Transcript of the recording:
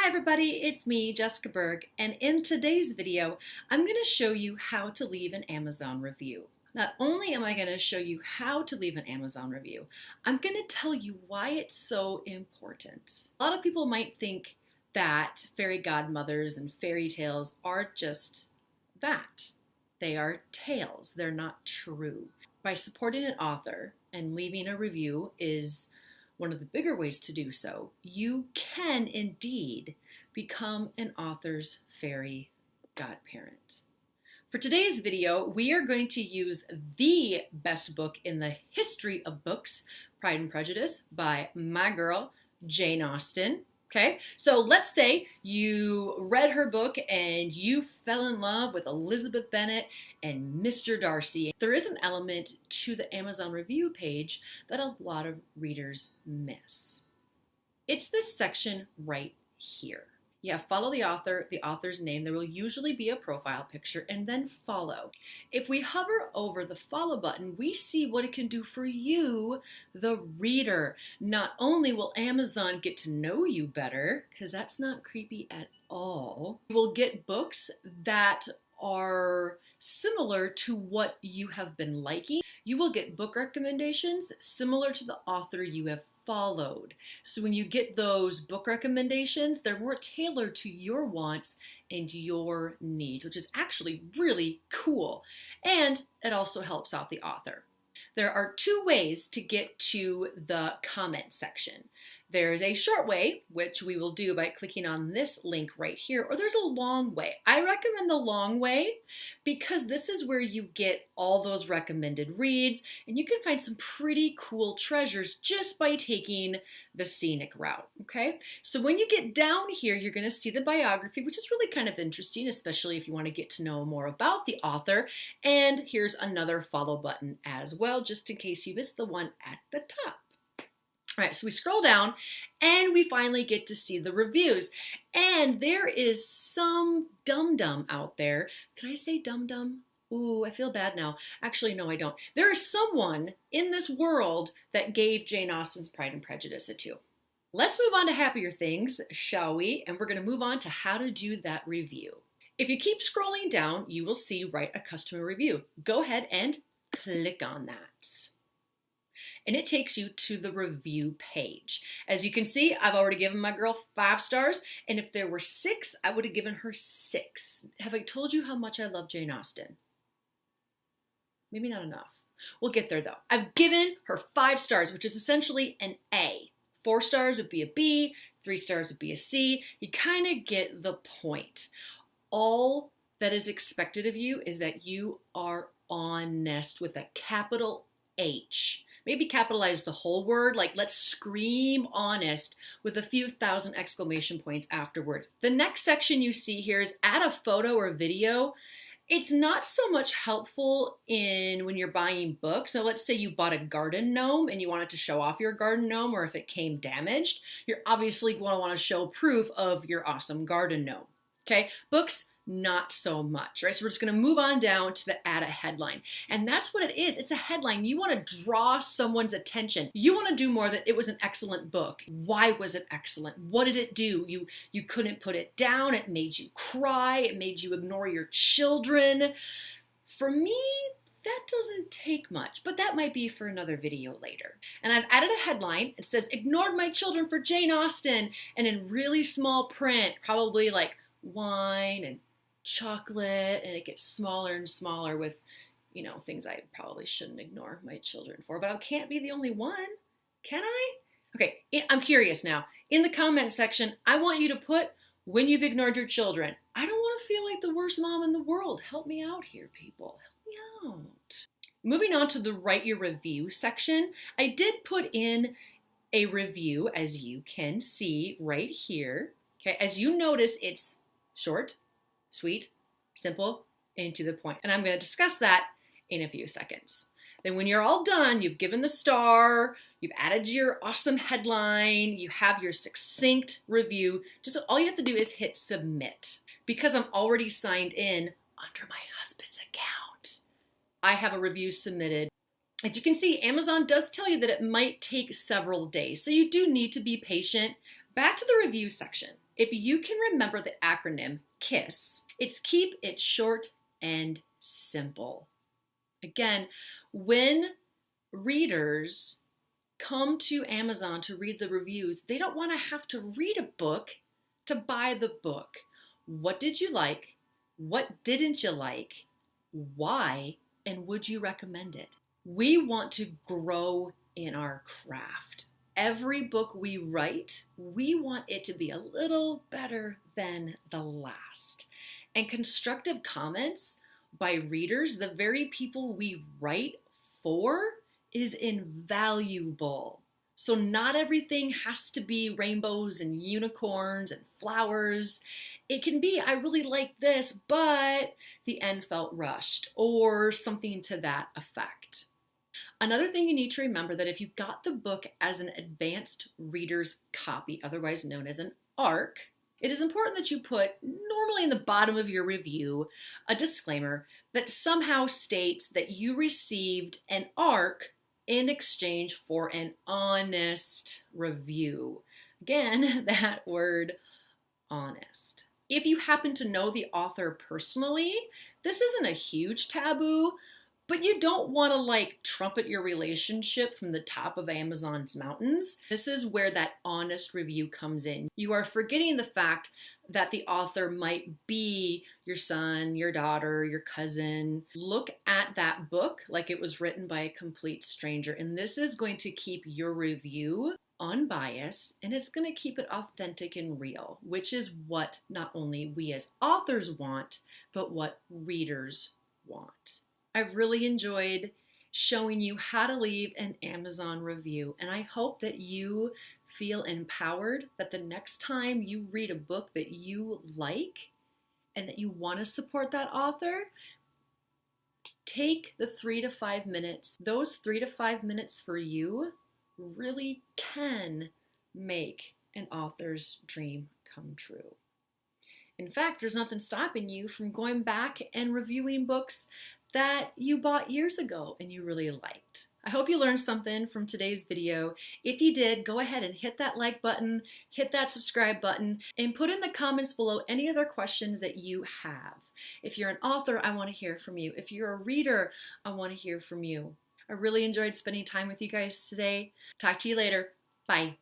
everybody, it's me, Jessica Berg, and in today's video, I'm going to show you how to leave an Amazon review. Not only am I going to show you how to leave an Amazon review, I'm going to tell you why it's so important. A lot of people might think that fairy godmothers and fairy tales are just that. They are tales, they're not true. By supporting an author and leaving a review is one of the bigger ways to do so. You can indeed become an author's fairy godparent. For today's video, we are going to use the best book in the history of books, Pride and Prejudice by my girl, Jane Austen. Okay, so let's say you read her book and you fell in love with Elizabeth Bennet and Mr. Darcy. There is an element to the Amazon review page that a lot of readers miss. It's this section right here. You have follow the author's name. There will usually be a profile picture, and then follow. If we hover over the follow button, we see what it can do for you, the reader. Not only will Amazon get to know you better, because that's not creepy at all, you will get books that are similar to what you have been liking. You will get book recommendations similar to the author you have followed. So when you get those book recommendations, they're more tailored to your wants and your needs, which is actually really cool. And it also helps out the author. There are two ways to get to the comment section. There's a short way, which we will do by clicking on this link right here, or there's a long way. I recommend the long way because this is where you get all those recommended reads, and you can find some pretty cool treasures just by taking the scenic route, okay? So when you get down here, you're gonna see the biography, which is really kind of interesting, especially if you wanna get to know more about the author. And here's another follow button as well, just in case you missed the one at the top. All right, so we scroll down and we finally get to see the reviews. And there is some dum-dum out there. Can I say dum-dum? Ooh, I feel bad now. Actually, no, I don't. There is someone in this world that gave Jane Austen's Pride and Prejudice a 2. Let's move on to happier things, shall we? And we're going to move on to how to do that review. If you keep scrolling down, you will see Write a Customer Review. Go ahead and click on that. And it takes you to the review page. As you can see, I've already given my girl 5 stars, and if there were 6, I would have given her 6. Have I told you how much I love Jane Austen? Maybe not enough. We'll get there though. I've given her 5 stars, which is essentially an A. 4 stars would be a B, 3 stars would be a C. You kind of get the point. All that is expected of you is that you are honest with a capital H. Maybe capitalize the whole word, like let's scream honest with a few thousand exclamation points afterwards. The next section you see here is add a photo or video. It's not so much helpful in when you're buying books. So let's say you bought a garden gnome and you wanted to show off your garden gnome, or if it came damaged, you're obviously going to want to show proof of your awesome garden gnome. Okay, books, not so much, right? So we're just going to move on down to the add a headline. And that's what it is. It's a headline. You want to draw someone's attention. You want to do more than it was an excellent book. Why was it excellent? What did it do? You couldn't put it down. It made you cry. It made you ignore your children. For me, that doesn't take much, but that might be for another video later. And I've added a headline. It says, ignored my children for Jane Austen, and in really small print, probably like wine and chocolate, and it gets smaller and smaller with, you know, things I probably shouldn't ignore my children for, but I can't be the only one, can I? Okay, I'm curious now. In the comment section, I want you to put when you've ignored your children. I don't want to feel like the worst mom in the world. Help me out here, people. Help me out. Moving on to the write your review section, I did put in a review, as you can see right here. Okay, as you notice, it's short, sweet, simple, and to the point. And I'm going to discuss that in a few seconds. Then when you're all done, you've given the star, you've added your awesome headline, you have your succinct review, just all you have to do is hit submit. Because I'm already signed in under my husband's account, I have a review submitted. As you can see, Amazon does tell you that it might take several days, so you do need to be patient. Back to the review section. If you can remember the acronym KISS, it's keep it short and simple. Again, when readers come to Amazon to read the reviews, they don't want to have to read a book to buy the book. What did you like? What didn't you like? Why? And would you recommend it? We want to grow in our craft. Every book we write, we want it to be a little better than the last. And constructive comments by readers, the very people we write for, is invaluable. So not everything has to be rainbows and unicorns and flowers. It can be, I really like this, but the end felt rushed, or something to that effect. Another thing you need to remember, that if you got the book as an advanced reader's copy, otherwise known as an ARC, it is important that you put, normally in the bottom of your review, a disclaimer that somehow states that you received an ARC in exchange for an honest review. Again, that word, honest. If you happen to know the author personally, this isn't a huge taboo, but you don't want to trumpet your relationship from the top of Amazon's mountains. This is where that honest review comes in. You are forgetting the fact that the author might be your son, your daughter, your cousin. Look at that book like it was written by a complete stranger, and this is going to keep your review unbiased, and it's going to keep it authentic and real, which is what not only we as authors want, but what readers want. I've really enjoyed showing you how to leave an Amazon review, and I hope that you feel empowered, that the next time you read a book that you like and that you want to support that author, take the 3 to 5 minutes. Those 3 to 5 minutes for you really can make an author's dream come true. In fact, there's nothing stopping you from going back and reviewing books that you bought years ago and you really liked. I hope you learned something from today's video. If you did, go ahead and hit that like button, hit that subscribe button, and put in the comments below any other questions that you have. If you're an author, I want to hear from you. If you're a reader, I want to hear from you. I really enjoyed spending time with you guys today. Talk to you later. Bye.